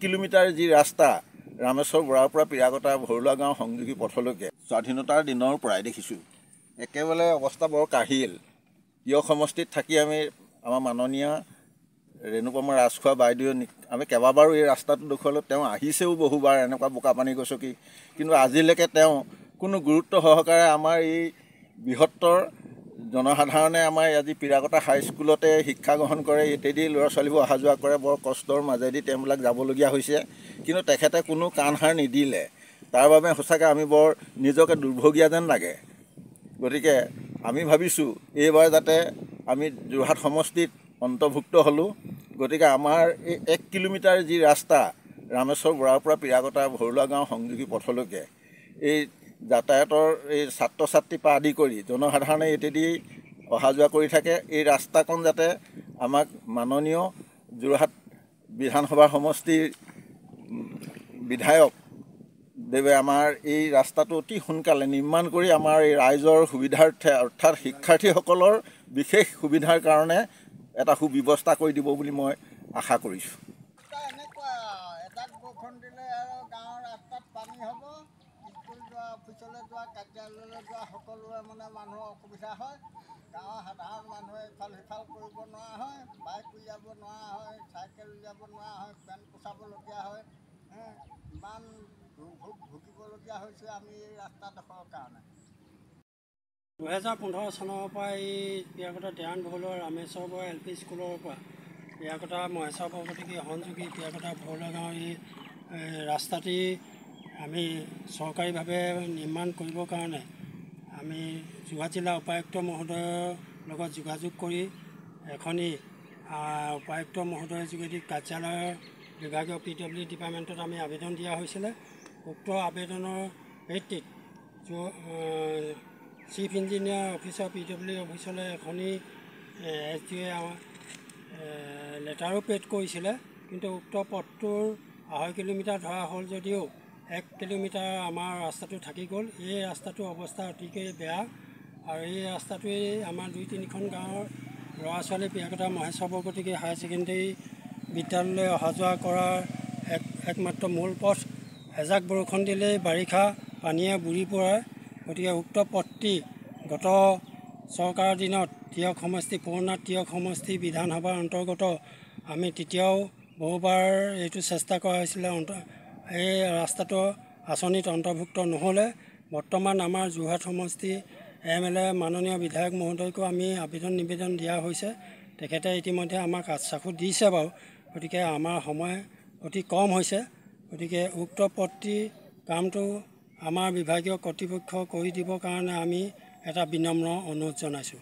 Kilometre যি ৰাস্তা ৰামেশ্বৰ বৰাৰ পৰা পিৰাগতা ভৰুৱা গাঁও সংযোগী পথলৈকে স্বাধীনতাৰ দিনৰ পৰাই দেখিছোঁ একেবাৰে অৱস্থা বৰ কাহিল। তিয়ক সমষ্টিত থাকি আমি আমাৰ মাননীয় ৰেণুপমা ৰাজখোৱা বাইদেউ আমি কেইবাবাৰো এই ৰাস্তাটো দেখুৱালোঁ। তেওঁ আহিছেও বহুবাৰ এনেকুৱা বোকাপানী গছকি, কিন্তু আজিলৈকে তেওঁ কোনো গুৰুত্ব সহকাৰে আমাৰ এই বৃহত্তৰ জনসাধাৰণে আমাৰ আজি পিৰাগতা হাইস্কুলতে শিক্ষা গ্ৰহণ কৰে, ইত্যাদি ল'ৰা ছোৱালীবোৰ অহা যোৱা কৰে, বৰ কষ্টৰ মাজেদি তেওঁবিলাক যাবলগীয়া হৈছে, কিন্তু তেখেতে কোনো কাণসাৰ নিদিলে। তাৰ বাবে সঁচাকৈ আমি বৰ নিজকে দুৰ্ভগীয়া যেন লাগে। গতিকে আমি ভাবিছোঁ এইবাৰ যাতে আমি যোৰহাট সমষ্টিত অন্তৰ্ভুক্ত হ'লোঁ। গতিকে আমাৰ এই 1 কিলোমিটাৰ যি ৰাস্তা ৰামেশ্বৰ বৰাৰ পৰা পিৰাগতা ভৰুৱা গাঁও সংযোগী পথলৈকে এই যাতায়াতৰ এই ছাত্ৰ ছাত্ৰীৰ পৰা আদি কৰি জনসাধাৰণে ইত্যাদি অহা যোৱা কৰি থাকে। এই ৰাস্তাকণ যাতে আমাক মাননীয় যোৰহাট বিধানসভাৰ সমষ্টিৰ বিধায়ক দেৱে আমাৰ এই ৰাস্তাটো অতি সোনকালে নিৰ্মাণ কৰি আমাৰ এই ৰাইজৰ সুবিধাৰ্থে অৰ্থাৎ শিক্ষাৰ্থীসকলৰ বিশেষ সুবিধাৰ কাৰণে এটা সুব্যৱস্থা কৰি দিব বুলি মই আশা কৰিছোঁ। এনেকুৱা এজাক বৰষুণ দিলে আৰু গাঁৱৰ ৰাস্তাত পানী হ'ব, স্কুল যোৱা, অফিচলৈ যোৱা, কাৰ্যালয়লৈ যোৱা সকলোৰে মানুহৰ অসুবিধা হয়। গাঁৱৰ সাধাৰণ মানুহে ইফাল সিফাল কৰিব নোৱাৰা হয়, বাইক উলিয়াব নোৱাৰা হয়, চাইকেল উলিয়াব নোৱাৰা হয়, পেণ্ট পোছাবলগীয়া হয়। ইমান দুৰ্ভোগ ভুগিবলগীয়া হৈছে আমি এই ৰাস্তাডোখৰৰ কাৰণে। 2015 চনৰ পৰা এই পিৰাগতা দেৱান ভৰুৱা ৰামেশ্বৰ বৰা LP স্কুলৰ পৰা পিৰাগতা মহেশ্বৰ ভগৱতী সংযোগী পিৰাগতা ভৰুৱা গাঁৱৰ এই ৰাস্তাটি আমি চৰকাৰীভাৱে নিৰ্মাণ কৰিবৰ কাৰণে আমি যোৰহাট জিলা উপায়ুক্ত মহোদয়ৰ লগত যোগাযোগ কৰি এখনি উপায়ুক্ত মহোদয়ৰ যোগেদি কাৰ্যালয়ৰ বিভাগীয় PWD ডিপাৰ্টমেণ্টত আমি আবেদন দিয়া হৈছিলে। উক্ত আবেদনৰ ভিত্তিত চিফ ইঞ্জিনিয়াৰ অফিচৰ PWD অফিচলৈ এখনি SDOয়ে লেটাৰো পেড কৰিছিলে, কিন্তু উক্ত পথটোৰ 2.5 কিলোমিটাৰ ধৰা হ'ল যদিও 1 কিলোমিটাৰ আমাৰ ৰাস্তাটো থাকি গ'ল। এই ৰাস্তাটোৰ অৱস্থা অতিকৈ বেয়া আৰু এই ৰাস্তাটোৱেই আমাৰ 2-3খন গাঁৱৰ ল'ৰা ছোৱালী পিৰাগতা মহেশ্বৰ ভগৱতী হায়াৰ ছেকেণ্ডেৰী বিদ্যালয়লৈ অহা যোৱা কৰাৰ একমাত্ৰ মূল পথ। এজাক বৰষুণ দিলেই বাৰিষা পানীয়ে বুৰি পৰে। গতিকে উক্ত পথটি গত চৰকাৰৰ দিনত তিয়ক সমষ্টি পুৰণা তিয়ক সমষ্টি বিধানসভাৰ অন্তৰ্গত আমি তেতিয়াও বহুবাৰ এইটো চেষ্টা কৰা হৈছিলে। এই ৰাস্তাটো আঁচনিত অন্তৰ্ভুক্ত নহ'লে বৰ্তমান আমাৰ যোৰহাট সমষ্টি MLA মাননীয় বিধায়ক মহোদয়কো আমি নিবেদন দিয়া হৈছে। তেখেতে ইতিমধ্যে আমাক আশ্বাসো দিছে বাৰু। গতিকে আমাৰ সময় অতি কম হৈছে। গতিকে উক্ত পথটি কামটো আমাৰ বিভাগীয় কৰ্তৃপক্ষ কৰি দিবৰ কাৰণে আমি এটা বিনম্ৰ অনুৰোধ জনাইছোঁ।